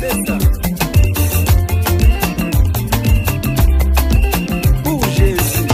C'est ça. Pour Jésus.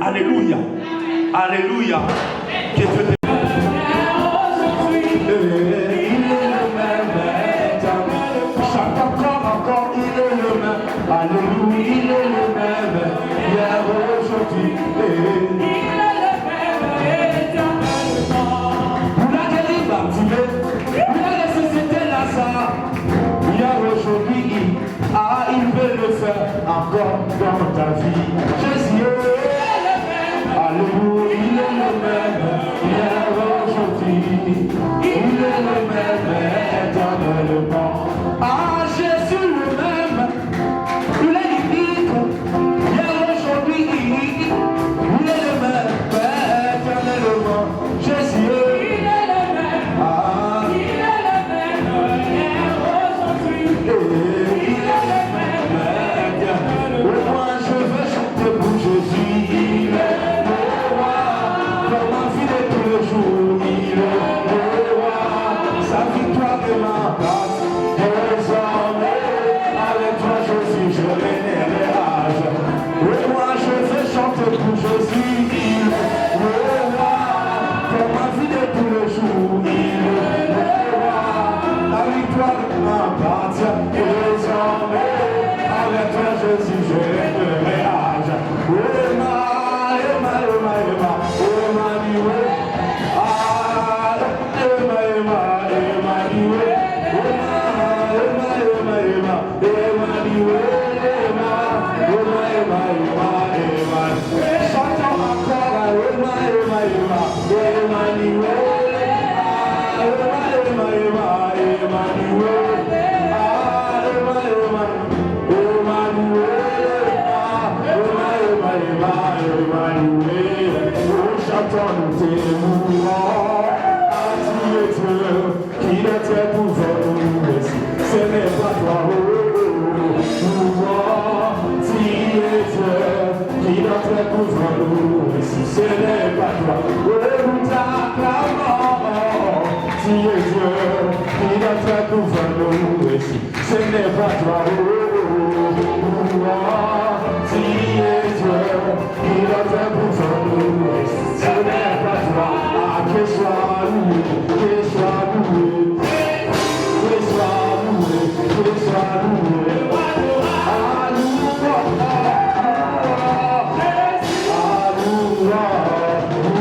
Alléluia. Alléluia. Que Dieu te... Chante encore, il est le même. Alléluia, il est le même. Hier, aujourd'hui, il est le même. Vous l'avez guéri, Bartimée. Vous l'avez ressuscité, Lazare. Hier, aujourd'hui, il veut le faire encore dans ta vie. Jésus. Alléluia, il est le même, hier, aujourd'hui, il est le même, éternellement. Ah, Jésus le même, il est unique, hier, aujourd'hui, il est le même, éternellement. Jésus, il est le même, ah, il est le même, hier, aujourd'hui, il est le même, éternellement. Moi, je veux chanter pour Jésus, il est dans ma vie de tous les jours, il est le roi. Jésus, je vénère les âges. Et moi je vais chanter pour Jésus, il est le roi. Pour ma vie de tous les jours, il est le roi. La victoire m'appartient désormais. Avec toi Jésus, je vénère les âges. Emmanuel. Chantons tes mouvements, qui était pour nous, ce n'est pas toi, qui était pour nous, ce n'est pas toi, nous t'acclamons, tu es Dieu, qui était pour nous, ce n'est pas toi, tu es Dieu, qui était pour nous, ce n'est pas toi, que sois loué, que sois loué, que sois loué, que sois loué. Alléluia,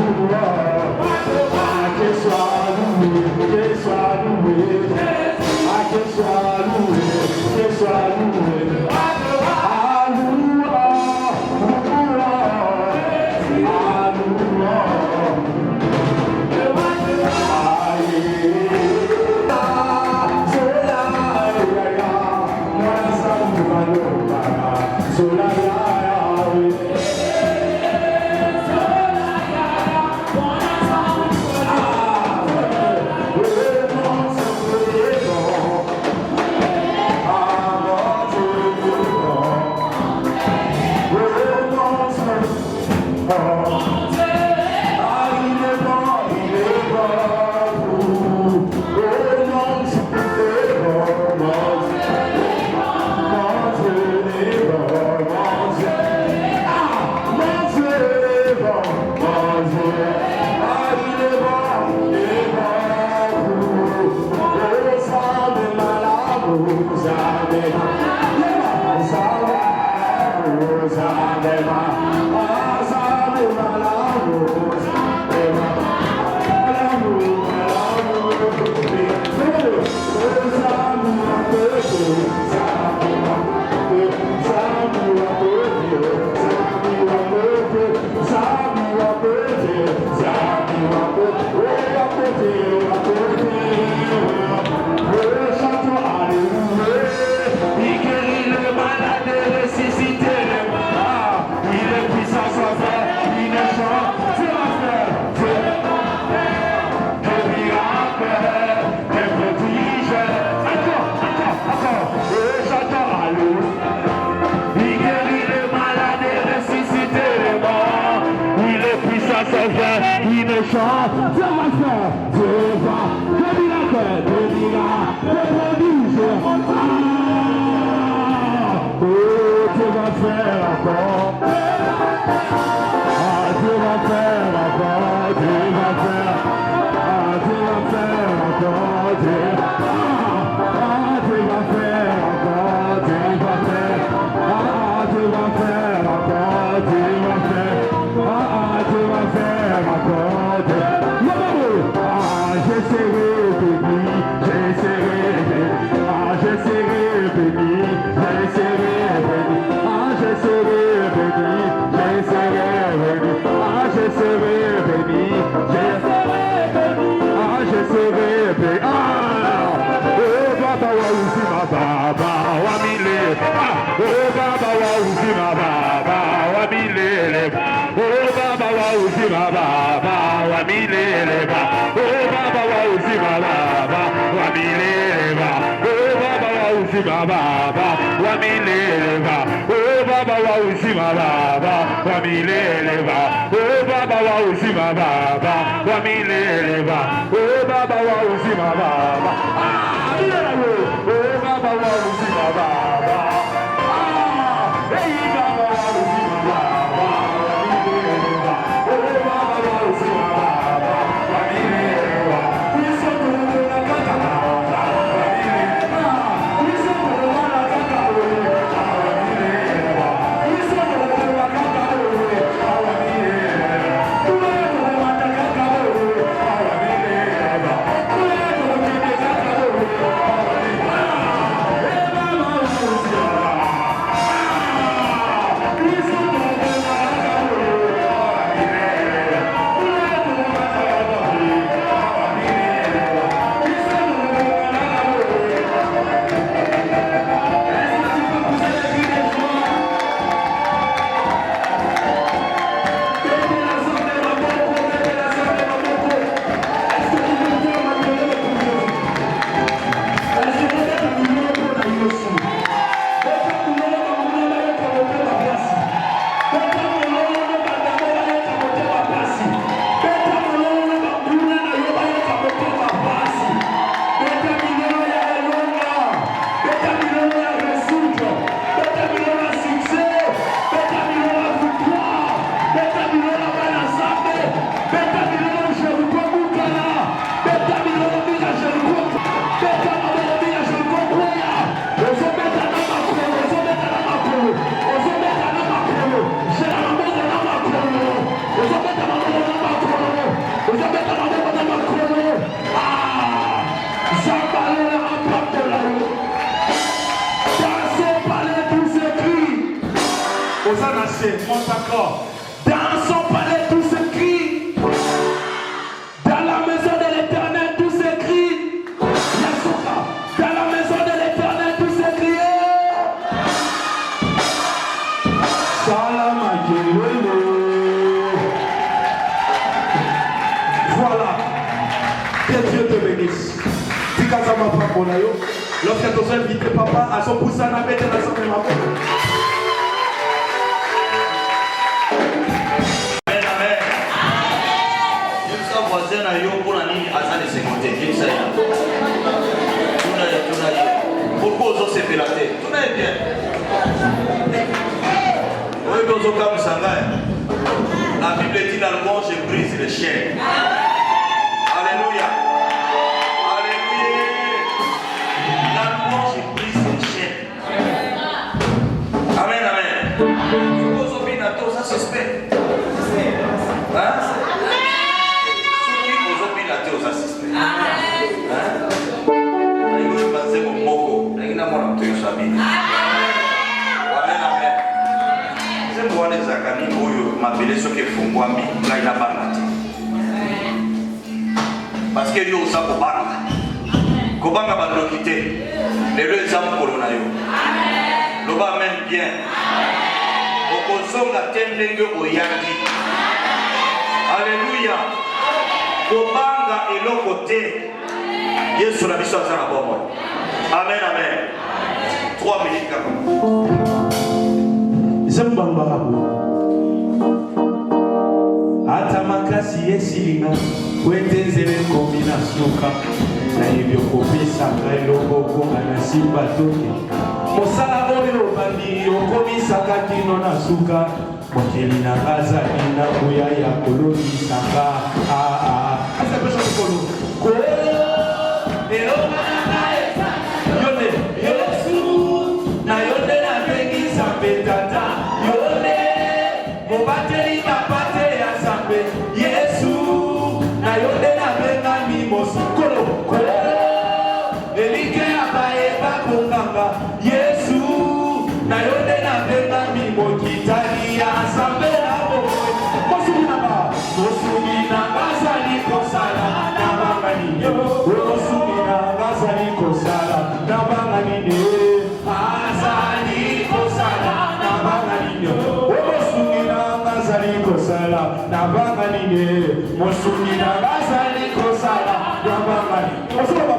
alléluia, que sois loué, que sois loué, que sois loué, que sois loué. Il ne chante, Dieu va faire, Dieu va, des miracles, des miracles, des prodiges. Oh, Dieu va faire encore. Dieu va faire encore, Dieu va faire. Dieu va faire encore, Dieu. Dieu va faire encore, Dieu va faire. Dieu va faire encore, Dieu va faire. Dieu va faire encore, Dieu. Je serai béni, je serai béni. Je serai béni, je serai béni. Je serai béni, je serai béni. Je serai béni, je serai béni. Je serai béni. Oh Baba wa uzima Baba wa milele. Oh Baba wa uzima Baba wa milele. Oh Baba wa uzima Baba wa milele. Oh Baba wa uzima Baba wa milele. Oh Baba wa uzima Baba wa milele. Oh Baba wa uzima Baba wa milele. Oh Baba wa uzima Baba wa milele. Oh Baba wa uzima Baba. Oh Baba wa uzima Baba. caché, monte encore. Dans son palais, tout s'écrit. Dans la maison de l'Éternel, tout s'écrit. Yasuka, dans la maison de l'Éternel, tout s'écrit. Salam Voilà. Que Dieu te bénisse. Lorsque tu as invité papa à son poussin à mettre dans son maman. Amen, amen. Je suis voisin à Yo pour la ligne à ça de 50. Je sais. Pourquoi vous avez pélaté? Tout est bien. Oui, vous avez comme ça. La Bible dit dans le monde, je brise les chaînes. Alléluia. Amen, amen. Vous avez une attente, ça suspect. Hein? Vous avez une attente, ça suspect. Hein? Vous avez un mot. Vous avez un mot. Amen, amen. Je vois les académies où m'appeler ce que font moi, mais là il a pas la parce que lui aussi a pas comment on va le quitter les deux hommes corona yo. Le bas même bien. Au consomme la tendenge au yandi. Alléluia. Kobanga et l'autre côté. Yesu la mission à la bonne. Amen, amen. 3 minutes comme. Zambambarabu. Atamakasi yesilinga. Wetenzele kombina suka. Na hivyo kubisa kailoko kunga na simba toke. Mosala oyo bandi okomisa katino na suka. Mokeli na gaza ina kuya ya koloni sanga. Asa pesha mkolo. Kolo. Eloma na esa. Yone. Yesu. Na yone na bengi zambe tata. Yone. Mobateli mapate ya zambe. Yesu. Na yone na benga mimosi. Kolo. Kolo. Elike abaye bakunganga. Yesu. Na yone na benga mimokitani ya zambe na boy. Mosuminanga. Mosuminanga zali kosala. Na bangani yo. Mosuminanga zali kosala. Na bangani yo. Azali kosala. Na bangani yo. Mosuminanga zali kosala. Na bangani yo. Mosuminanga zali kosala. Na bangani. Mosuminanga.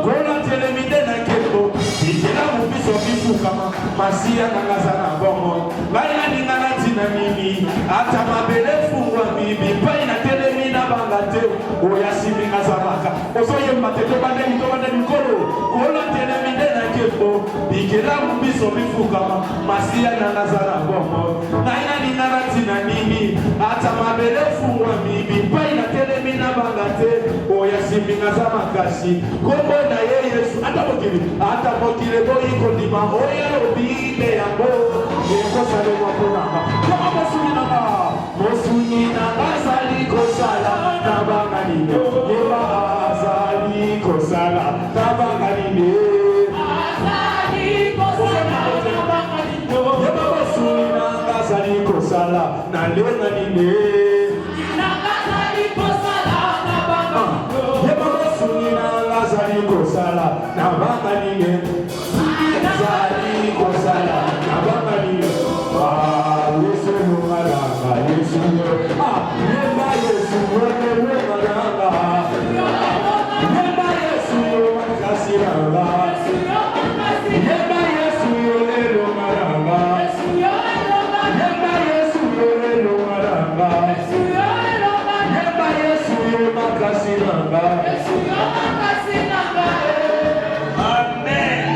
Gona telemide na keto. Ikela mubiso bifukama. Masia nangaza na bongo. Baina ningana tina nini. Ata mabele fungwa bibi. Paina telemina bangate. Oya simi ngazamaka. Osoye matete bande mito bande mikolo. Gona telemide na keto. Ikela mubiso bifukama. Masia nangaza na bongo. Baina ningana tina nini. Ata mabele fungwa bibi. Paina telemina bangate. Oya simi ngazamaka si. Kombo na ye Yesu. Ata mokile boyi kondima. Oya obile yango. Ekosa le wakonanga. Kama mosuminanga. Mosuminanga zali kosala. Nabanganine. Yeba azali kosala. Nabanganine. Azali kosala. Nabanganine. Yeba mosuminanga zali kosala. Nalenganine. Nanga zali kosala. Nabanganine. Yeba mosuminanga zali kosala. Nabanganine. Zali kosala. Nabanganine. Yesu numaranga. Yesu Yeba Yesu numaranga. Yeba Yesu numakasiranga. Yeba Yesu numaranga. Yeba Yesu numaranga. Yeba Yesu numakasiranga. Amen.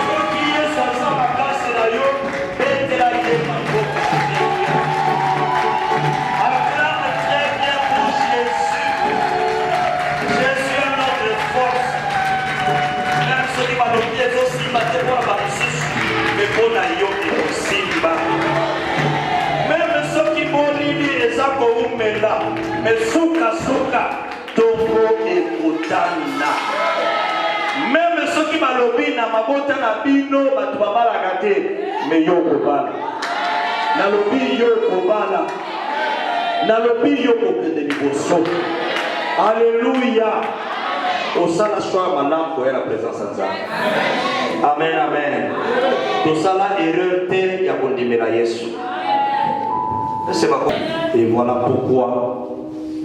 Ce qui est sans la grâce de Dieu, bête la guerre, ma boca. Acclame très bien pour Jésus. Jésus est notre force. Même ceux qui m'ont dit aussi, c'est pour la bâtisse, mais pour la yoke aussi. Même ceux qui m'ont dit, les akoumela, mais souka, tombo et potamina. Même ceux qui m'ont dit, na mabota na bino, batu babalaka te, mais yoko bala. Nalobi yo kobala. Nalobi yo kokende liboso. Alléluia. Au sala choix maintenant pour la présence de Dieu. Amen, amen. Tout ça là erreur te ya kondimela Yesu. Et voilà pourquoi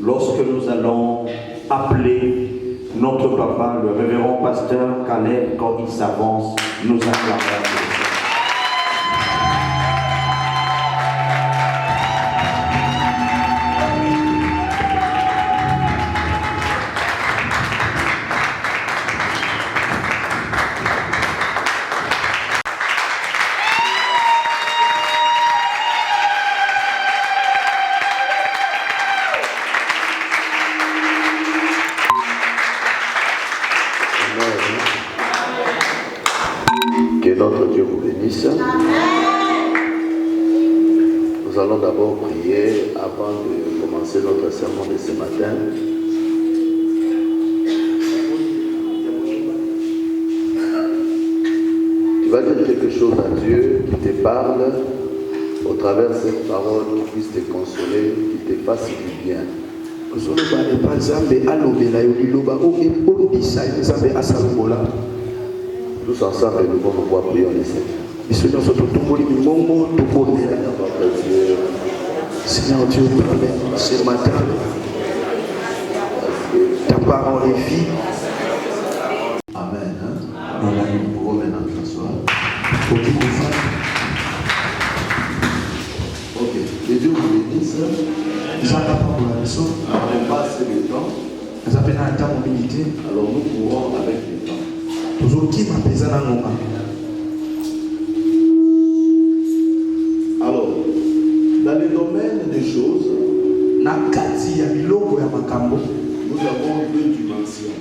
lorsque nous allons appeler notre papa, le révérend pasteur Caleb, quand il s'avance, nous acclamons. Nous allons d'abord prier avant de commencer notre sermon de ce matin. Tu vas dire quelque chose à Dieu qui te parle au travers de cette parole qui puisse te consoler, qui te fasse du bien. Tous ensemble, nous allons pouvoir prier en essai. Seigneur Dieu, ce matin, ta parole est vie. Amen. Amen. Nous pouvons maintenant s'asseoir. Ok. Que Dieu vous bénisse. On passe le temps. Alors nous courons avec le temps. Alors, dans le domaine des choses, nous avons deux dimensions.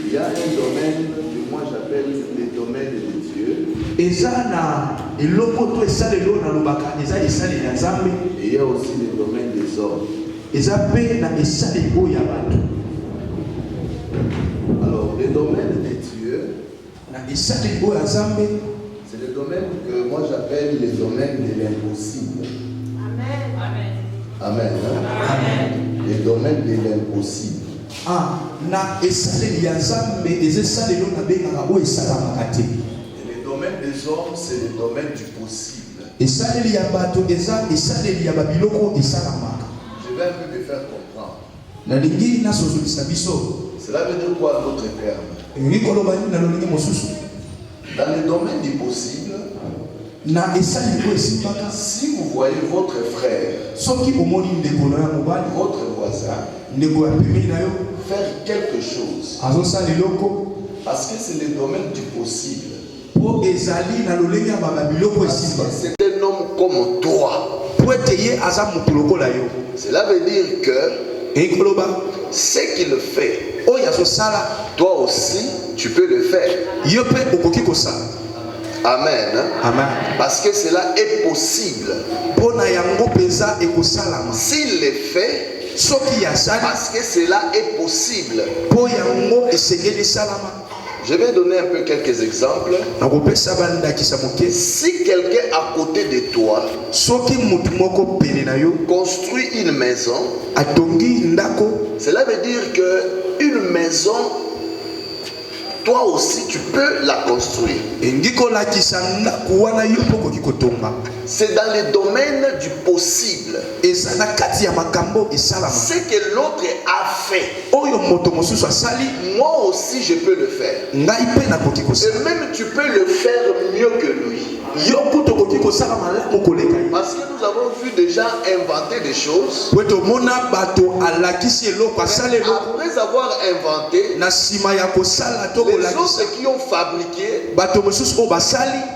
Il y a un domaine que moi j'appelle le domaine de Dieu. Et il y a aussi le domaine des hommes. Alors, le domaine de Dieu, c'est le domaine que moi j'appelle le domaine de l'impossible. Amen. Amen. Amen. Le domaine de l'impossible. Et le domaine des hommes, c'est le domaine du possible. Je vais un peu te faire comprendre. Cela veut dire quoi d'autre terme? Dans le domaine du possible, si vous voyez votre frère, votre voisin, faire quelque chose, parce que c'est le domaine du possible, c'est un homme comme toi. Cela veut dire que ce qu'il fait, toi aussi tu peux le faire. Amen. Amen. Parce que cela est possible. S'il le fait, parce que cela est possible. Je vais donner un peu quelques exemples. Si quelqu'un à côté de toi construit une maison, cela veut dire qu'une maison, toi aussi tu peux la construire. C'est dans le domaine du possible. Ce que l'autre a fait, moi aussi je peux le faire. Et même tu peux le faire mieux que lui. Parce que nous avons vu déjà inventer des choses. Après avoir inventé, les autres qui ont fabriqué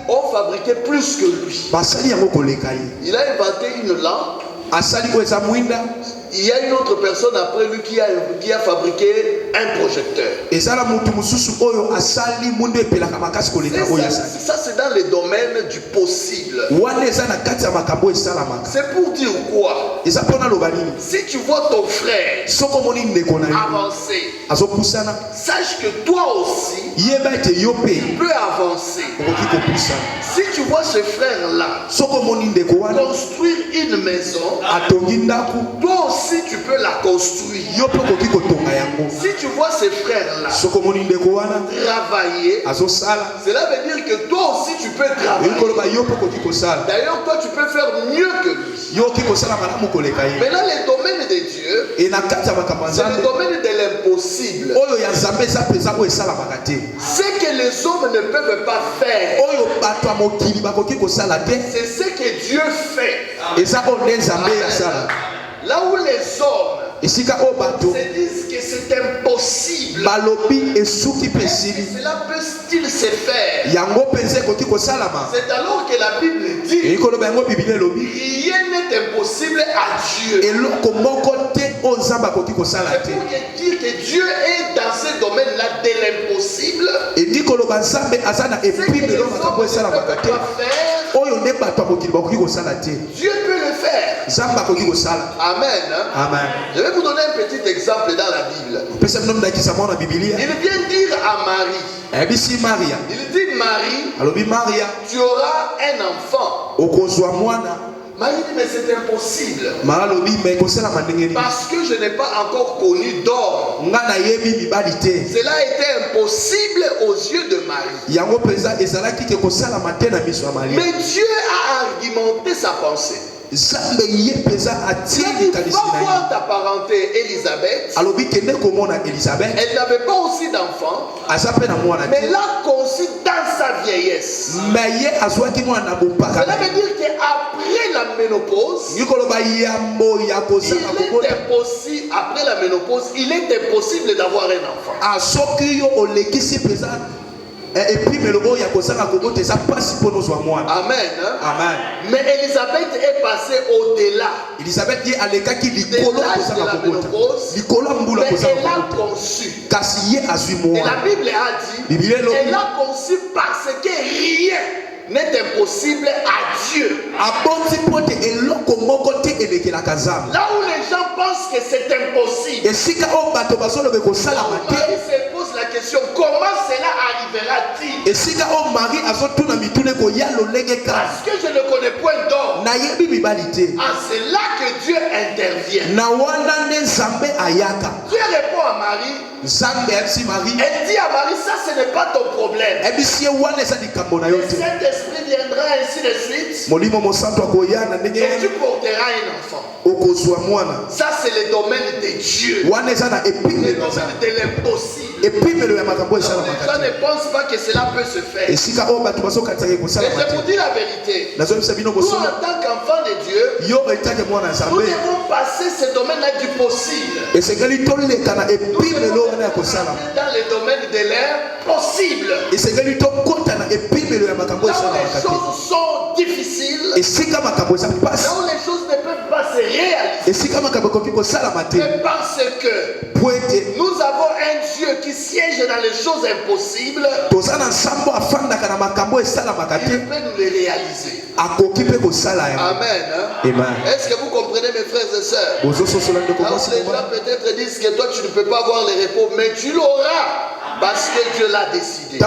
ont fabriqué plus que lui. Il a inventé une lampe. Il y a une autre personne après lui qui a fabriqué un projecteur. Ça c'est dans le domaine du possible. C'est pour dire quoi? Si tu vois ton frère avancer, sache que toi aussi tu peux avancer. Si tu vois ce frère-là construire une maison, toi aussi tu peux la construire. Si tu vois ce frère-là travailler, cela veut dire que toi aussi tu peux travailler. D'ailleurs, toi tu peux faire mieux que lui. Mais là, le domaine de Dieu, c'est le domaine de l'impossible. Ce que les hommes ne peuvent pas faire, c'est ce que Dieu fait. Là où les hommes se disent que c'est impossible, cela peut-il se faire? C'est alors que la Bible dit rien n'est impossible à Dieu. C'est pour dire que Dieu est dans ce domaine-là de l'impossible. Ce que les hommes ne peuvent pas faire, Dieu peut le faire. Amen. Amen. Je vais vous donner un petit exemple dans la Bible. Il vient dire à Marie, il dit Marie, tu auras un enfant. Marie dit, mais c'est impossible. Parce que je n'ai pas encore connu d'homme. Cela était impossible aux yeux de Marie. Mais Dieu a argumenté sa pensée. Il va voir ta parenté Élisabeth. Elle n'avait pas aussi d'enfant, mais l'a conçu dans sa vieillesse. Cela veut dire qu'après la ménopause, après la ménopause, il est impossible d'avoir un enfant. Amen. Amen. Mais Élisabeth est passée au-delà de l'âge de la ménopause, mais elle a conçu. Et la Bible a dit, elle a conçu parce que rien n'est impossible à Dieu. Là où les gens pensent que c'est impossible, Marie se pose la question, comment cela arrivera-t-il? Parce que je ne connais point d'homme. C'est là que Dieu intervient. Dieu répond à Marie. Elle dit à Marie, ça ce n'est pas ton problème. Le Saint-Esprit viendra ainsi de suite. Et tu porteras un enfant. Ça c'est le domaine de Dieu. Le domaine de l'impossible. Les gens ne pensent pas que cela peut se faire. Mais je vous dis la vérité. Nous en tant qu'enfants de Dieu, nous devons passer ce domaine-là du possible. Dans le domaine de l'impossible. Là où les choses sont difficiles, là où les choses ne peuvent pas se réaliser. Mais parce que nous avons un Dieu qui siège dans les choses impossibles, il peut nous les réaliser. Amen. Est-ce que vous comprenez, mes frères et sœurs? Là où les gens peut-être disent que toi tu ne peux pas avoir le repos, mais tu l'auras. Parce que Dieu l'a décidé.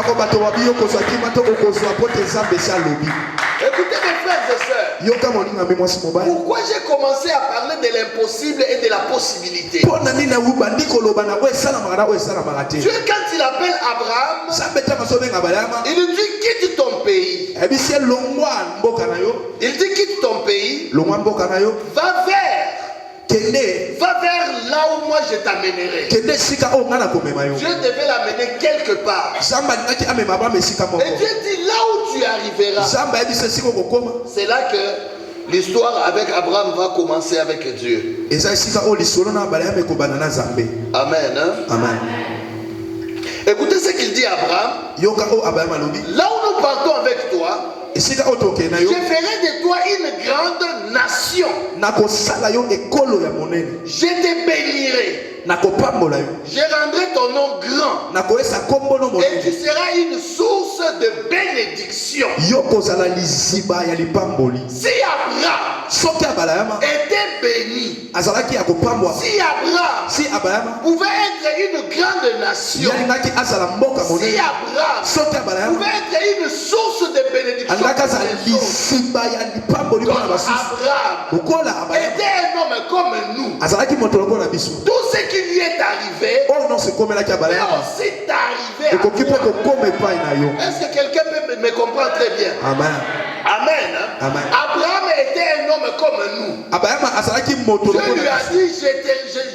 Écoutez mes frères et sœurs, pourquoi j'ai commencé à parler de l'impossible et de la possibilité? Dieu, quand il appelle Abraham, il lui dit quitte ton pays. Il dit quitte ton pays, va vers là où moi je t'amènerai. Dieu devait l'amener quelque part. Et Dieu dit là où tu arriveras. C'est là que l'histoire avec Abraham va commencer avec Dieu. Amen. Amen. Écoutez ce qu'il dit à Abraham. Là où nous partons avec toi, je ferai de toi une grande nation. Je te bénirai. Je rendrai ton nom grand. Et tu seras une source de bénédiction. Si Abraham était béni, azalaki ya kopambwa. Si Abraham Si Abraham pouvait être une grande nation, yalingaki azala mboka si monene. Abraham Soki Abraham pouvait être une source de bénédiction alingaki pour azala les autres, lisimba ya lipamboli comme mpona basusu. Abraham Lokola Abraham était un homme comme nous, azalaki moto lokola biso. tout ce qui lui est arrivé Oyo nyonso ekomelaki est Abraham aussi arrivé à ekoki mpe toi. kokoma epai na yo. Est-ce que quelqu'un peut me comprendre très bien? Amen. Amen. Amen. Abraham était un homme comme nous. Abraham azalaki moto Dieu lui lokola a dit,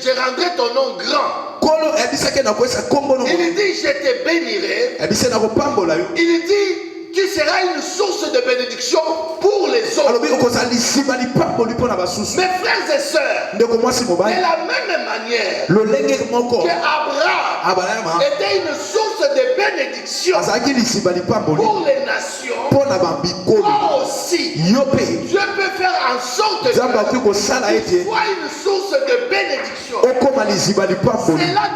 je rendrai ton nom grand. kolo ebisaki na koyesa kombo no. Il dit, je te bénirai. ebise na kopambola yo. Il dit, tu seras une source de bénédiction pour les autres. alobi okozala lisimba lipamboli mpona basusu. Mes frères et sœurs, ndeko mwasi de mobali la même manière lolenge moko que Abraham était une source de bénédiction azalaki lisimba lipamboli pour les nations, mpona bambikoli. toi aussi, yo mpe Dieu peut faire en sorte nzambe akoki que kosala tu ete sois une source de bénédiction. okoma lisimba lipamboli. Cela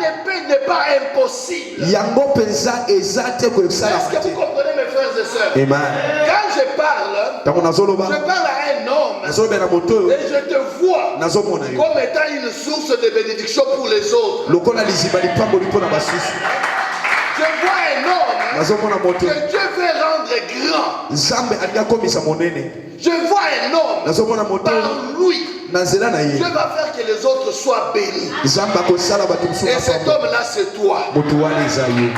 n'est pas impossible. yango mpenza eza te Est-ce kosalama que te. vous comprenez, mes frères et sœurs? Amen. Quand je parle, ntango je nazoloba parle à un homme nazolobela moto oyo et je te vois nazomona yo comme étant une source de bénédiction pour les autres. lokola lisimba lipamboli mpona basusu. Je vois un homme nazomona moto que Dieu veut rendre grand. nzambe alingi akomisa monene. Je vois un homme nazomona moto par lui. na nzela na ye Dieu va faire que les autres soient bénis. nzambe akosala bato mosusu Et cet bapamba. homme-là, c'est toi. moto wana eza yo.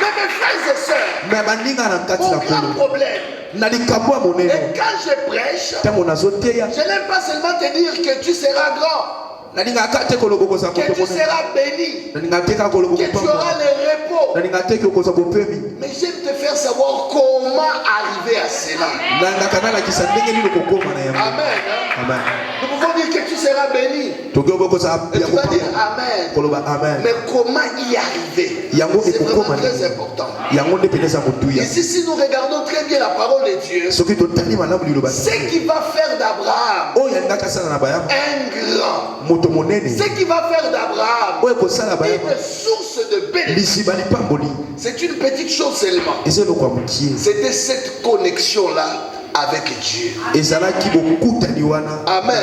Mais mes frères et sœurs, me baninga na kati mon na grand kolo problème, na likambo ya et monene quand je prêche, ntango nazoteya je n'aime pas seulement te dire que tu seras grand, nalingaka te koloba okozala que moto tu monene. seras béni, nalingaka te kaka koloba que tu auras kopamba. le repos. nalingaka te okozala bopemi. Mais j'aime te faire savoir comment arriver à cela. nalingaka nalakisa ndenge nini kokoma na yango. Amen. Hein? amen. Nous pouvons dire que tu seras béni. toki obe okozala Et ya tu vas dire kopamba Amen. koloba amen. Mais comment y arriver? yango C'est vraiment ekokoma très nini? important. yango nde peneza motuya. Ici, si nous regardons très bien la parole de Dieu, soki totali malamu liloba ce qui va faire d'Abraham oyo alingaka asala na bayama un grand, moto monene ce qui va faire d'Abraham oyo ekosala bayama une source de bénédiction, lisimba lipamboli c'est une petite chose seulement. eza eloko ya mokie. C'était cette connexion-là avec Dieu. ezalaki bokutani wana. Amen.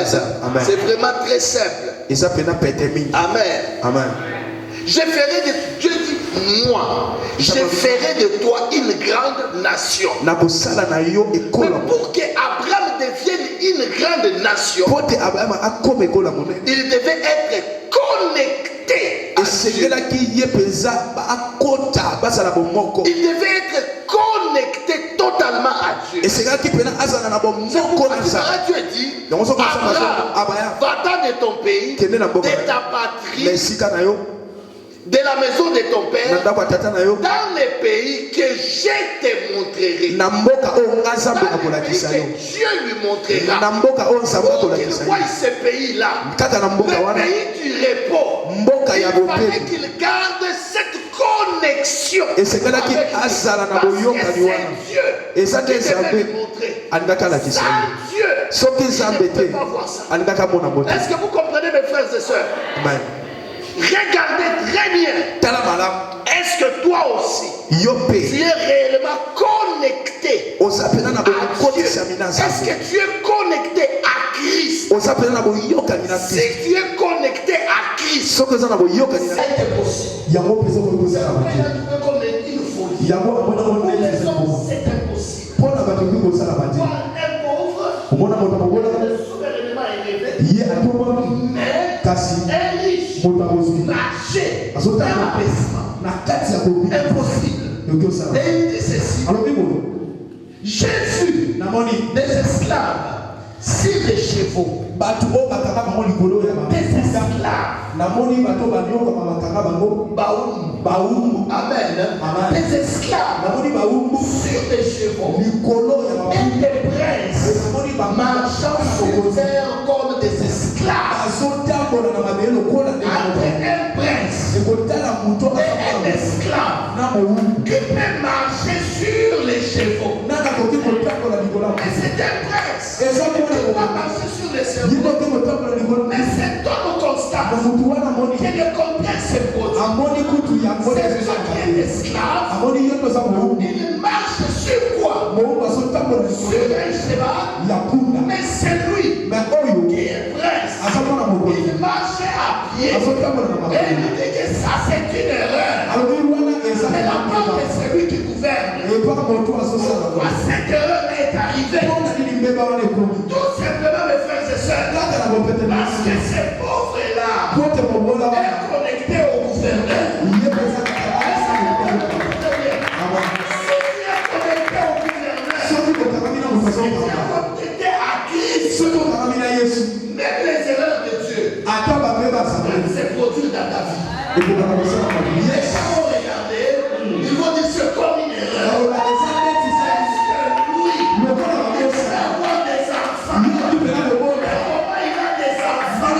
Amen. C'est vraiment très simple. eza pena pete mingi. Amen. amen. Je ferai de Dieu dit moi, je ferai de toi une grande nation. nakosala na yo Mais ekola pour que Abraham devienne une grande nation, po te abrahama akoma ekola monene. il devait être connecté à Dieu. esengelaki ye mpenza akota bazala bomoko. Il devait être connecté totalement à Dieu. esengelaki mpena azala na C'est bomoko pourquoi na tu nzambe. verras, Dieu dit, yango soki Abraham, abraham va-t'en de ton pays, de kende na mboka ta na patrie, esika na yo de la maison de ton na père, ndako ya tata na yo dans les pays que je te montrerai. na mboka oyo nga nzambe Dans les pays akolakisa yo que Dieu lui montrera. na mboka oyo nzambe Pour qu'il akolakisa voie yo ce pays-là, kaka na mboka le wana pays du repos. mboka Il ya fallait bopeli qu'il garde cette connexion. esengelaki avec Dieu. azala na Parce que boyokani wana c'est Dieu eza te qui devait nzambe lui montrer. alingaki alakisa yo Sans Dieu, soki il nzambe ne peut te pas voir ça. alingaki amona moto. Est-ce que vous comprenez, mes frères et sœurs? amen. Regardez très bien. tala malamu Est-ce que toi aussi, yo tu mpe es réellement connecté oza pena na à Dieu? bokotisami na Est-ce nzambe que tu es connecté à Christ? oza pena na boyokani na Si kristo tu es connecté à Christ, soki oza na boyokani na c'est possible. yango mpenza koki kosalama te Un peu comme une folie. yango amona Pour monene les hommes, c'est impossible. mpo na bato koki kosalama te Pour un pauvre, omona moto mobola souverainement élevé, ye atombami mais kasi un riche, moto akozwi marcher, un azotanga abaissement. na kati ya kobi Impossible. yoki osala Et il dit ceci. alobi boye Jésus, namoni des esclaves, sur les chevaux, bato oyo bakanga bango likolo ya des baputa esclaves, namoni bato banyokama bakanga bango baoum, bawumbu amen, Amen. des esclaves, namoni bawumbu sur les chevaux, likolo ya et bawumbu des princes, namoni marchant sur terre comme des esclaves, bazotambola na mabele lokola entre ndenge un prince ekotala moto et un esclave na mowumbu qui peut marcher sur les chevaux. nana koki kotambola likolo ya Mais c'est un prince eza qui mwana peut koki marcher sur les ye chevaux. koki kotambola likolo Mais cet homme na constant motu wana amoni qui ne comprend ses produits, amoni kutu yango c'est toi qui es esclave. amoni ye toza mowumbu Il marche sur quoi? mowumbu azotambola Sur likolo un cheval. ya punda Mais c'est lui me oyo qui est prince. aza mwana mokoli une erreur. C'est la part de celui qui gouverne. Pourquoi cette erreur est arrivée? Tout simplement, mes frères et sœurs, parce que ces pauvres-là est connecté au gouverneur. Même les erreurs de Dieu peuvent se produire dans ta vie. Les gens vont regarder, ils vont dire c'est comme une erreur. Lui, il peut avoir des enfants. Comment il a des enfants?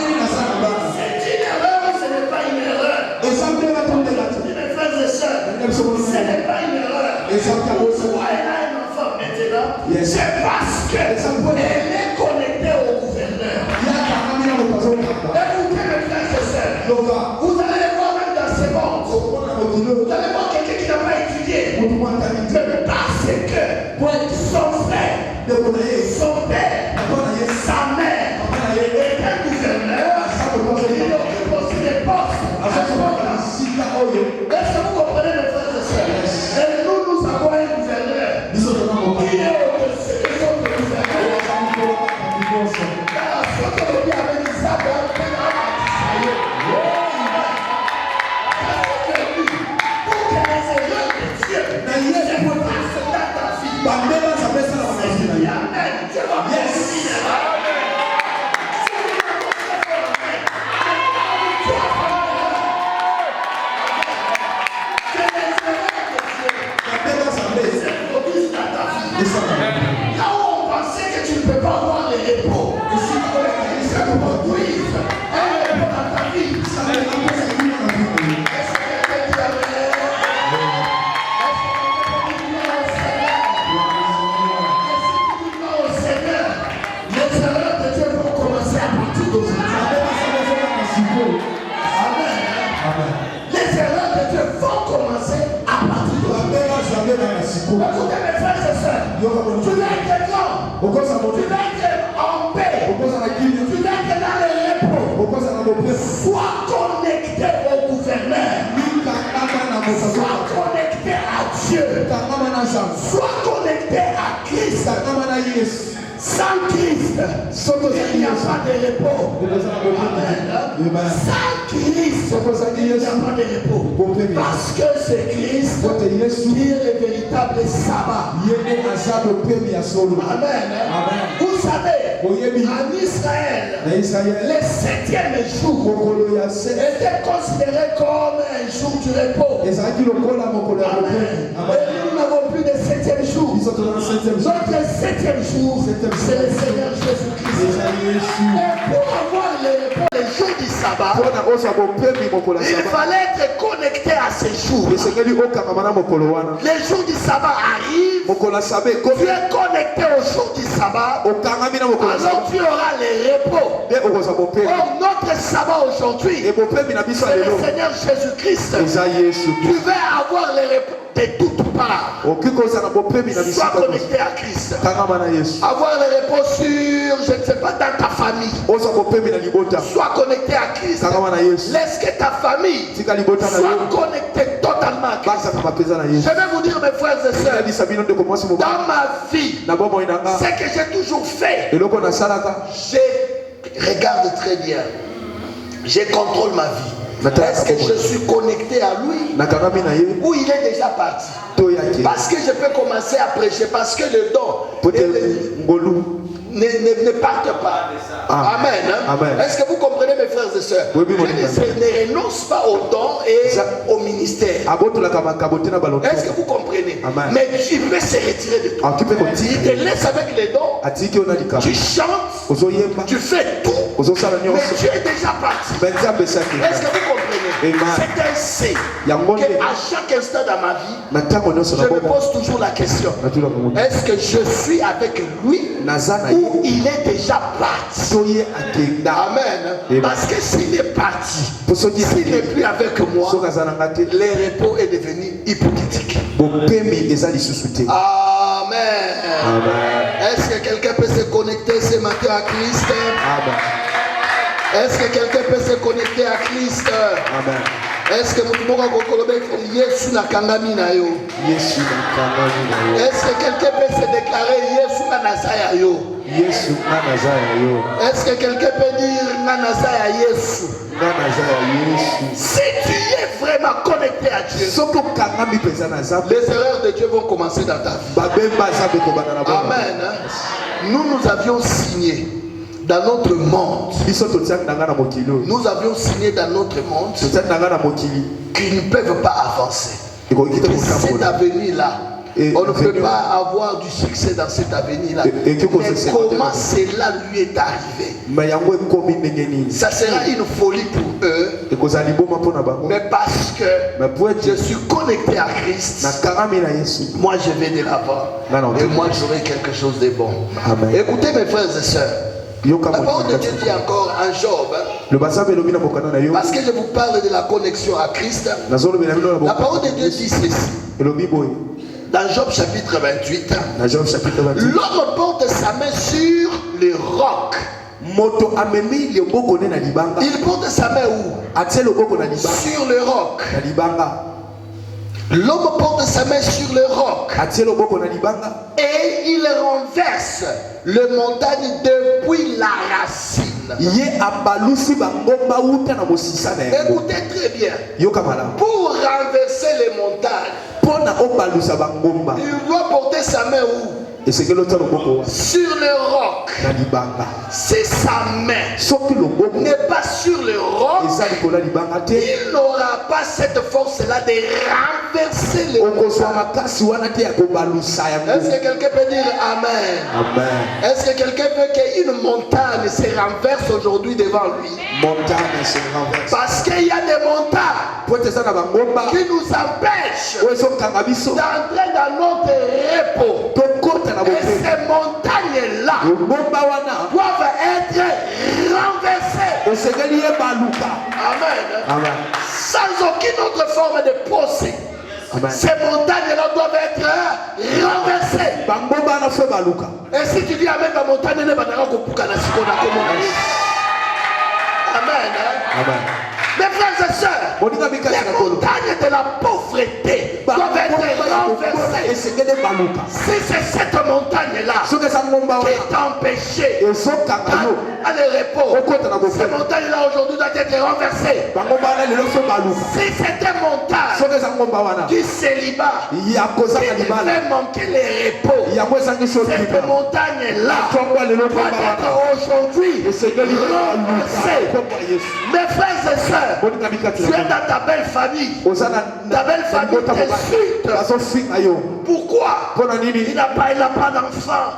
C'est une erreur ou ce n'est pas une erreur? Mes frères et sœurs, ce n'est pas une erreur. Pourquoi elle a un enfant maintenant? C'est parce qu'elle est connectée au gouverneur. Écoutez mes frères et sœurs, vous allez voir même dans ce monde, vous allez voir quelqu'un qui n'a pas étudié, mais parce que son frère, son père, sa mère est un gouverneur, il occupe aussi des postes. Est-ce que vous comprenez mes frères et sœurs? Et nous avons un gouverneur qui est au-dessus des autres gouverneurs. Là où on pensait que tu ne peux pas avoir les repos, ça te produise un repos dans ta vie. Est-ce que quelqu'un dit amen? Est-ce que Seigneur, les erreurs de Dieu vont commencer à partir d'aujourd'hui. Amen. Les erreurs de Dieu vont commencer à partir d'aujourd'hui. Écoutez mes frères et sœurs, tu vas être grand, tu vas être en paix, tu vas être dans les repos. Sois connecté au gouverneur, sois connecté à Dieu, sois connecté à Christ. Sans Christ, il n'y a pas de repos. Amen. Sans Christ, il n'y a pas de repos. Parce que c'est Christ qui est le véritable sabbat. Amen. Vous savez, en Israël, le 7e jour était considéré comme un jour du repos. Amen. Et nous n'avons plus de 7e jour. Notre 7e jour, c'est le Seigneur Jésus-Christ. Et pour avoir le jour du sabbat, il fallait être connecté à ces jours. Les jours du sabbat arrivent. Tu es connecté au jour du sabbat. Alors tu auras les repos. Or, notre sabbat aujourd'hui, c'est le Seigneur Jésus-Christ. Tu vas avoir les repos de toutes parts. Sois connecté à Christ. Avoir les repos sur, je ne sais pas, dans ta famille. Sois connecté à Christ. Laisse que ta famille soit connectée totalement à Christ. Je vais vous dire, mes frères et sœurs, dans ma vie, ce que j'ai toujours fait, je regarde très bien. Je contrôle ma vie. Est-ce que je suis connecté à lui ou il est déjà parti? Parce que je peux commencer à prêcher, parce que le don ne parte pas. Amen. Amen. Est-ce que vous comprenez, mes frères et sœurs? Je ne renonce pas au don et au ministère. Est-ce que vous comprenez? Amen. Mais il peut se retirer de toi. Il te laisse avec les dons. Tu chantes, tu fais tout, mais tu es déjà parti. Est-ce que vous comprenez? C'est ainsi qu'à chaque instant dans ma vie, je me pose toujours la question: est-ce que je suis avec lui ou il est déjà parti? Amen. Parce que s'il est parti, s'il n'est plus avec moi, le repos est devenu hypothétique. Amen. Est-ce que quelqu'un peut se connecter ce matin à Christ? Est-ce que quelqu'un peut se connecter à Christ? Amen. Est-ce que vous pouvez Yesu na kangami na yo? Yesu na kangami na yo. Est-ce que quelqu'un peut se déclarer Yesu na nazaya yo? Yesu na nazaya yo. Est-ce que quelqu'un peut dire na nazaya Yesu? Na nazaya Yesu. Si tu es vraiment connecté à Dieu, soko kangami pesa na zambe. les erreurs de Dieu vont commencer dans ta vie. Babemba zambe ko bana na bo. Amen. Nous avions signé dans notre monde. Nous avions signé dans notre monde qu'ils ne peuvent pas avancer. Cet avenir-là, on ne peut pas avoir du succès dans cet avenir-là. Mais comment cela lui est arrivé? Ça sera une folie pour eux. Mais parce que je suis connecté à Christ, moi je vais de l'avant. Et moi j'aurai quelque chose de bon. Amen. Écoutez mes frères et sœurs. La parole de Dieu dit encore en Job, parce que je vous parle de la connexion à Christ. La parole de Dieu dit ceci. Dans Job chapitre 28, l'homme porte sa main sur le roc. Il porte sa main où? Sur le roc. L'homme porte sa main sur le roc et il renverse le montagne depuis la racine. Écoutez très bien. Pour renverser les montagnes, il doit porter sa main où? Sur le roc. C'est sa main. N'est pas sur le roc. Il n'aura pas cette force-là de renverser les montagnes. Est-ce que quelqu'un peut dire Amen? Amen. Est-ce que quelqu'un veut qu'une montagne se renverse aujourd'hui devant lui? Parce qu'il y a des montagnes qui nous empêchent d'entrer dans notre repos. Et ces montagnes-là doivent être renversées. Amen. Sans aucune autre forme de procès. Ces montagnes-là doivent être renversées. Et si tu dis Amen, la montagne ne va pas Amen. Mes frères et sœurs, les montagnes de la pauvreté doivent être renversées. Si c'est cette montagne-là qui t'a empêché à le repos, cette montagne-là aujourd'hui doit être renversée. Si c'est une montagne du célibat qui te fait manquer les repos, cette montagne-là doit être aujourd'hui renversée. Mes frères et sœurs, tu es dans ta belle famille. Ta belle famille t'insulte. Pourquoi? Il n'a pas d'enfant.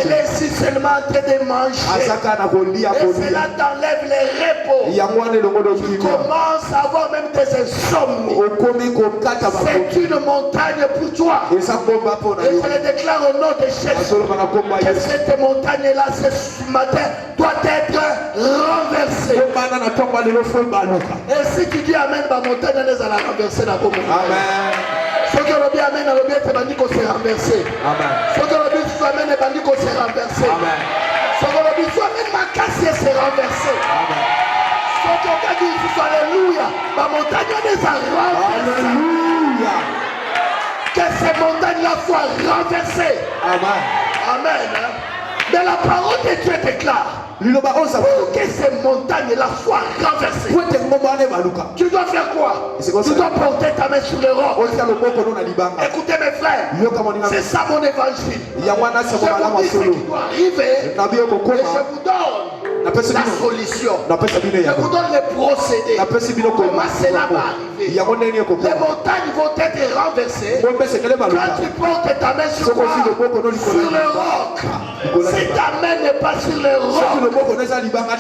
Elle est ici seulement en train de manger. Et cela t'enlève les repos. Tu commences à avoir même des insomnies. C'est une montagne pour toi. Et je le déclare au nom de Jésus que cette montagne-là ce matin doit être renversée. Et si tu dis Amen, ma montagne elle est à la renverser dans ton monde. Amen. Ce que l'on dit Amen, l'on dit que c'est renversé. Amen. Ce que l'on dit Amen, l'on dit que c'est renversé. Amen. Ce que l'on dit Amen, ma casse c'est renversé. Amen. Ce que l'on dit Alléluia, ma montagne elle est à renverser. Alléluia. Que ces montagnes-là soient renversées. Amen. Amen. Mais la parole de Dieu déclare pour que ces montagnes-là soient renversées. Tu dois faire quoi? Tu dois porter ta main sur le roc. Écoutez mes frères, c'est ça mon évangile. Je vous dis ce qui doit arriver et je vous donne la solution. Je vous donne les procédés. Comment cela va arriver? Les montagnes vont être renversées quand tu portes ta main sur le roc. Si ta main n'est pas sur le roc, tu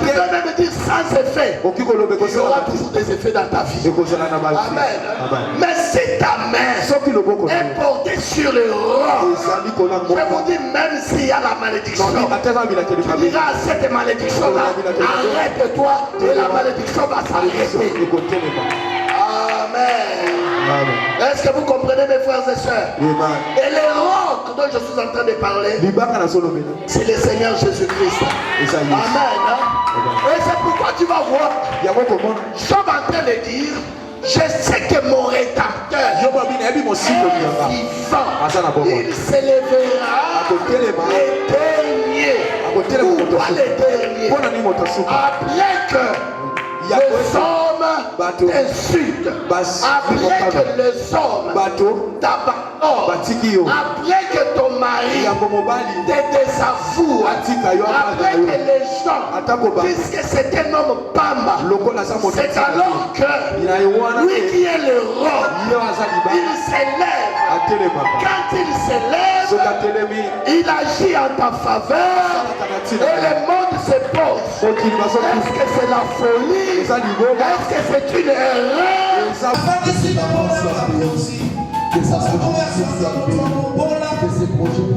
peux même dire sans effet. Il y aura toujours des effets dans ta vie. Amen. Mais si ta main est portée sur le roc, je vous dis, même s'il y a la malédiction, tu diras à cette malédiction-là, arrête-toi et la malédiction va s'arrêter. Amen. Est-ce que vous comprenez mes frères et sœurs? Et les rocs dont je suis en train de parler, c'est le Seigneur Jésus-Christ. Amen. Et c'est pourquoi tu vas voir, Job en train de dire, je sais que mon rédacteur vivant, il s'élèvera les derniers, ou pas les derniers, après que les hommes t'insultent, après que les hommes t'abandonnent, après que ton mari te désavoue, après que les gens disent que c'est un homme bamba, c'est alors que lui qui est le roi, il s'élève. Quand il s'élève, il agit en ta faveur et le monde se pose. Est-ce que c'est la folie? Est-ce que c'est une erreur? Que ça soit que ces projets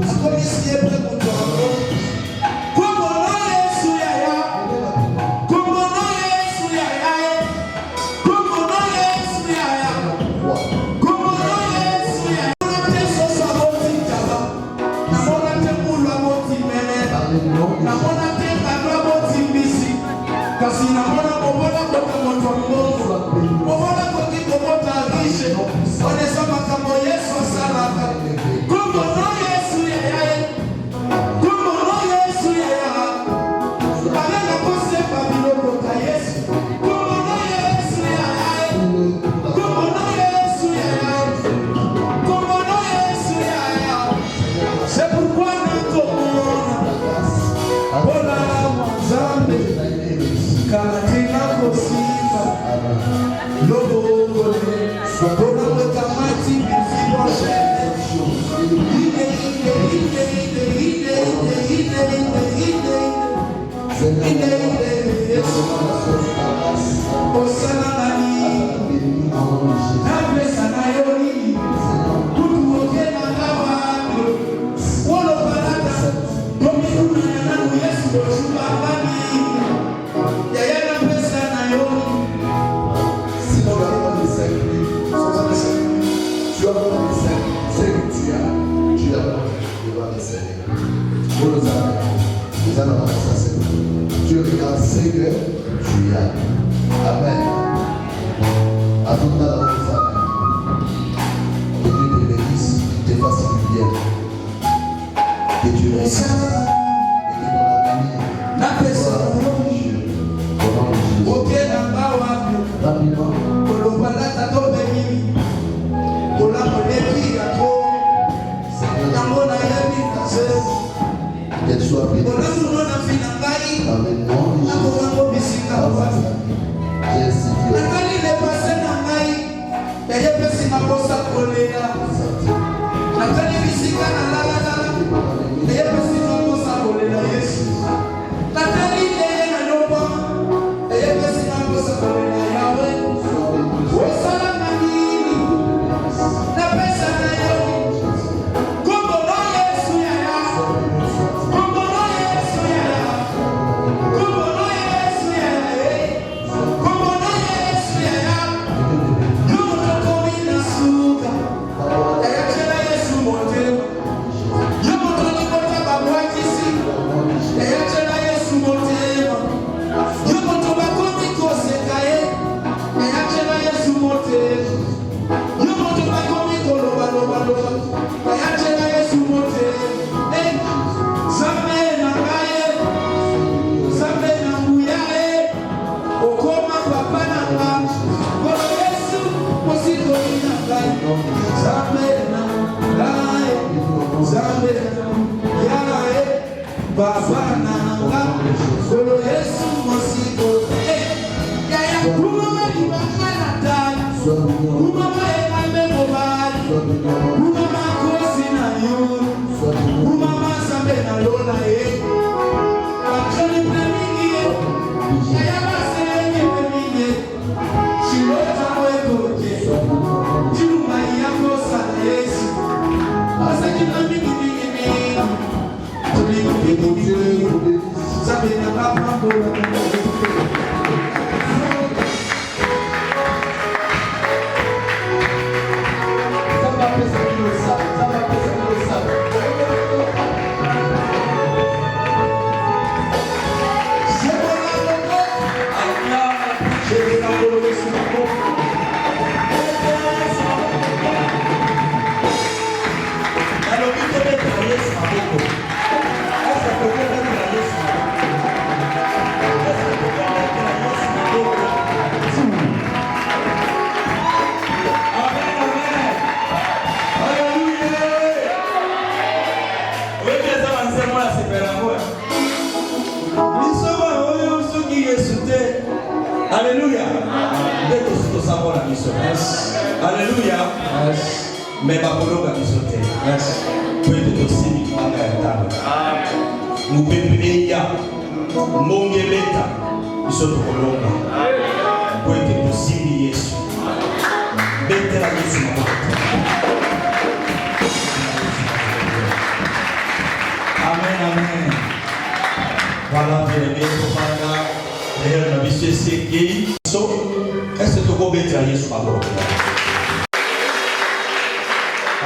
tu regardes ce que tu as. Amen. À tout le monde, que Dieu te bénisse, qu'il te fasse du bien. Que Dieu réussisse. Et que ton avenir soit rapidement. Qu'elle soit bénie. Amen. Jésus. Thank you. Alléluia. Alléluia. Mais ma bologa bisote. Peut-être aussi mi manga ya tano. Mupepeya. Mongeleta. Bisoto kolonga. Peut-être aussi mi Yesu. Bete la Yesu mama. Amen, amen. Voilà, bien, bien, bien. D'ailleurs, le monsieur Segui. Est-ce que tu peux mettre à Yesu mama?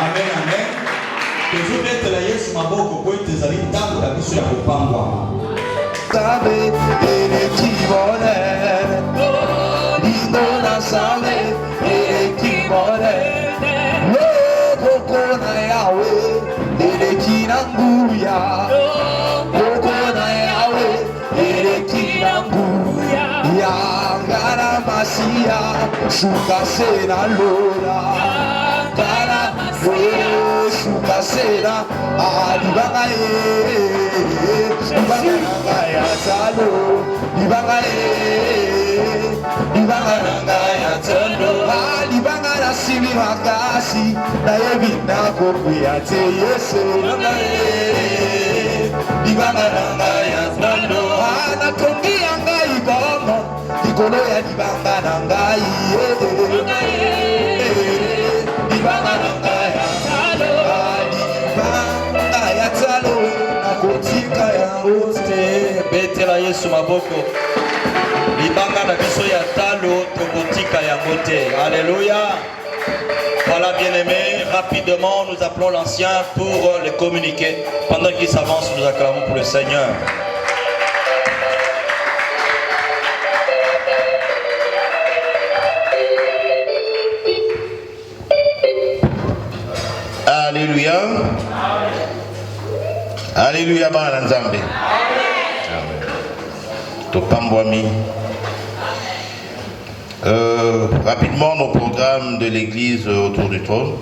Amen, amen. Toujours mettre la Yesu maboko pour tes amis dans la mission ya kupangwa. Sabe ele kibole, lindo na sale ele kibole. Koko na yawe ele kinanguya. Koko na yawe ele kinanguya. Yangara masia shuka sena lora. Sukasera alibanga libanga ya talo libanga ya talo alibanga na simi makasi na yebina kokuya te yese libanga ya talo ana tongi anga ibomo ikolo ya libanga na ngai libanga na ngai Betela Yesu maboko libanga na biso ya talo tokotika yango te. Alléluia. Voilà, bien-aimés, rapidement nous appelons l'ancien pour les communiquer. Pendant qu'il s'avance, nous acclamons pour le Seigneur. Alléluia. Alléluia, bana nzambe. Topambwami. Rapidement, nos programmes de l'église autour du trône.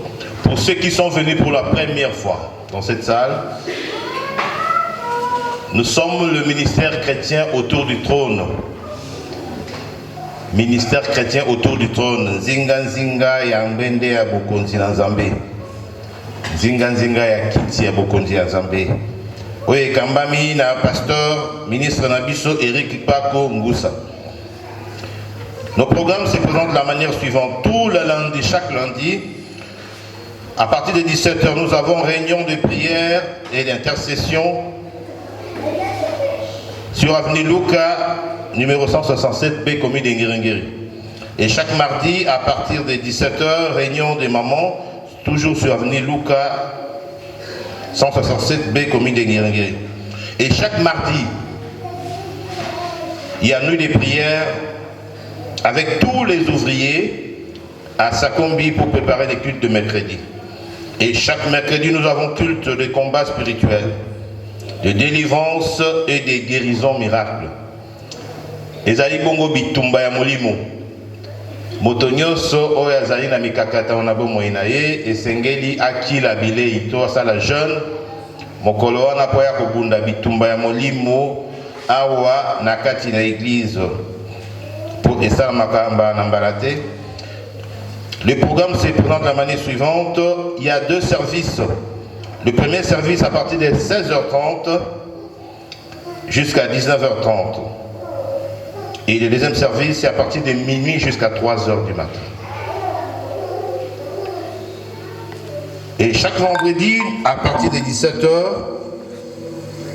Pour ceux qui sont venus pour la première fois dans cette salle, nous sommes le ministère chrétien autour du trône. Ministère chrétien autour du trône. Zinga Nzinga ya Mbende ya Bokonzi na Nzambe. Zinga Nzinga ya Kiti ya Bokonzi ya Nzambe. Oui, Kambami na pasteur, ministre Nabiso, Eric Pako Ngusa. Nos programmes se présentent de la manière suivante. Tout le lundi, chaque lundi, à partir de 17h, nous avons réunion de prière et d'intercession sur avenue Luka, numéro 167B, commune d'Enguerengeri. Et chaque mardi, à partir de 17h, réunion des mamans, toujours sur avenue Luka, 167B, commune d'Enguerengeri. Et chaque mardi, il y a nuit des prières avec tous les ouvriers à Sakombi pour préparer les cultes de mercredi. Et chaque mercredi, nous avons culte de combats spirituels, de délivrance et de guérisons miracles. Ezali bongo bitumba ya molimo. Motonyoso oyo azali na mikakata wana bomoi na ye esengeli akila bilei to asala jeune mokolo wana po ya kobunda bitumba ya molimo awa na kati na église pour esala makamba na mbalate. Le programme se présente de la manière suivante. Il y a deux services. Le premier service à partir de 16h30 jusqu'à 19h30. Et le deuxième service, c'est à partir de minuit jusqu'à 3h du matin. Et chaque vendredi, à partir de 17h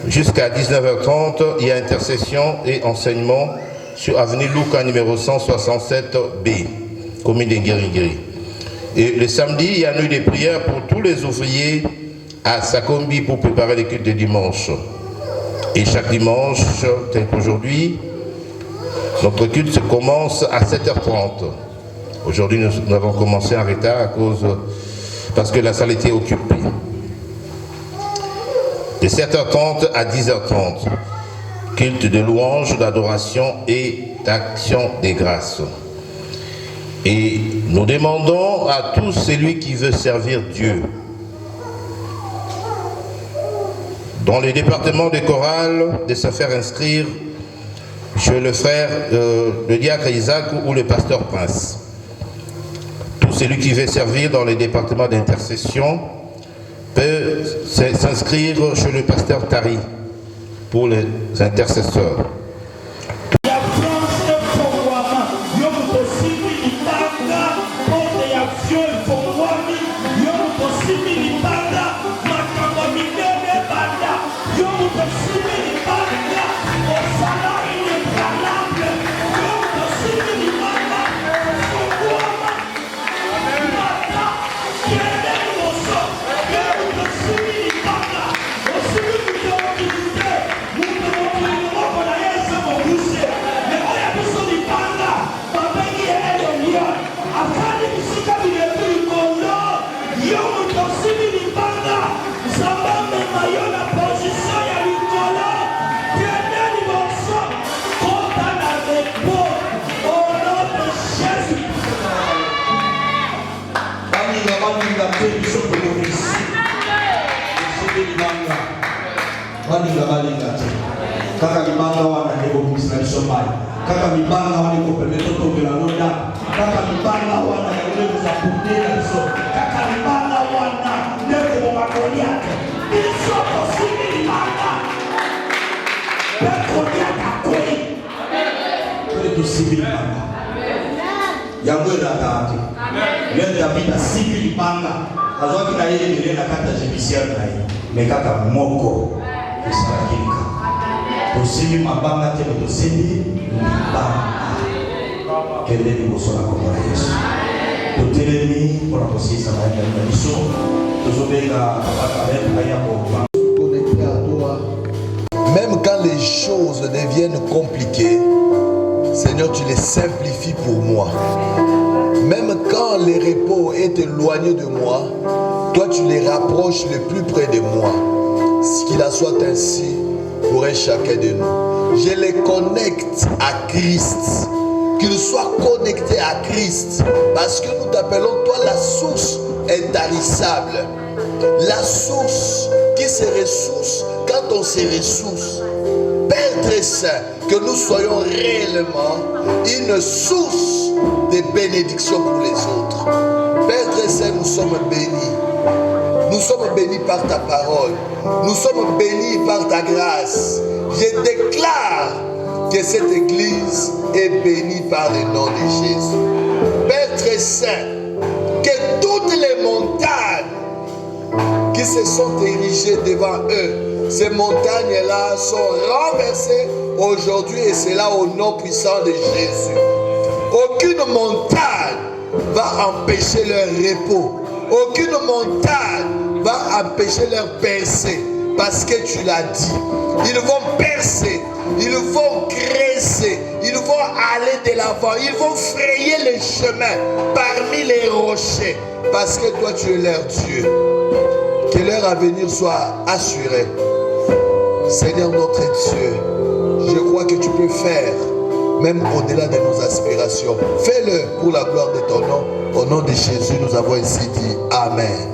jusqu'à 19h30, il y a intercession et enseignement sur avenue Luka numéro 167B, commune d'Enguerengeri. Et le samedi, il y a nuit de prière pour tous les ouvriers à Sakombi pour préparer les cultes de dimanche. Et chaque dimanche, tel qu'aujourd'hui, notre culte se commence à 7h30. Aujourd'hui, nous avons commencé en retard parce que la salle était occupée. De 7h30 à 10h30, culte de louange, d'adoration et d'action des grâces. Et nous demandons à tout celui qui veut servir Dieu Dans le département de chorale, de se faire inscrire chez le frère, le diacre Isaac ou le pasteur Prince. Tout celui qui veut servir dans le département d'intercession peut s'inscrire chez le pasteur Tari pour les intercesseurs. Kaka libanga wana ndeko kumisa biso mai. Kaka libanga wana ndeko permettre tongela londa. Kaka libanga wana ndeko za kundela biso. Kaka libanga wana ndeko makoliaka. Biso kosimi libanga. Bekoliaka kweli. Kweli tusimi libanga. Yango edakaki. Amen. David asimi libanga. Azwaki na yeye mbele na kata judiciaire na ye. Mais kaka moko esalakilika. Tosimi mabanga te tosimi mabanga. Kende liboso na kombo na Yesu. Totelemi mpona kosisa maina na biso. Tozobenga kabaka aya koba. Connecté à toi. Même quand les choses deviennent compliquées, Seigneur, tu les simplifies pour moi. Même quand les repos est éloigné de moi, toi tu les rapproches le plus près de moi. Qu'il en soit ainsi pour un chacun de nous. Je les connecte à Christ. Qu'ils soient connectés à Christ. Parce que nous t'appelons toi la source intarissable. La source qui se ressource quand on se ressource. Père très saint, que nous soyons réellement une source de bénédiction pour les autres. Père très saint, nous sommes bénis. Nous sommes bénis par ta parole. Nous sommes bénis par ta grâce. Je déclare que cette église est bénie par le nom de Jésus. Père très saint, que toutes les montagnes qui se sont érigées devant eux, ces montagnes-là sont renversées aujourd'hui et c'est là au nom puissant de Jésus. Aucune montagne va empêcher leur repos. Aucune montagne va empêcher leur percée. Parce que tu l'as dit. Ils vont percer. Ils vont graisser. Ils vont aller de l'avant. Ils vont frayer les chemins parmi les rochers. Parce que toi tu es leur Dieu. Que leur avenir soit assuré. Seigneur notre Dieu, je crois que tu peux faire même au-delà de nos aspirations. Fais-le pour la gloire de ton nom. Au nom de Jésus, nous avons ainsi dit Amen.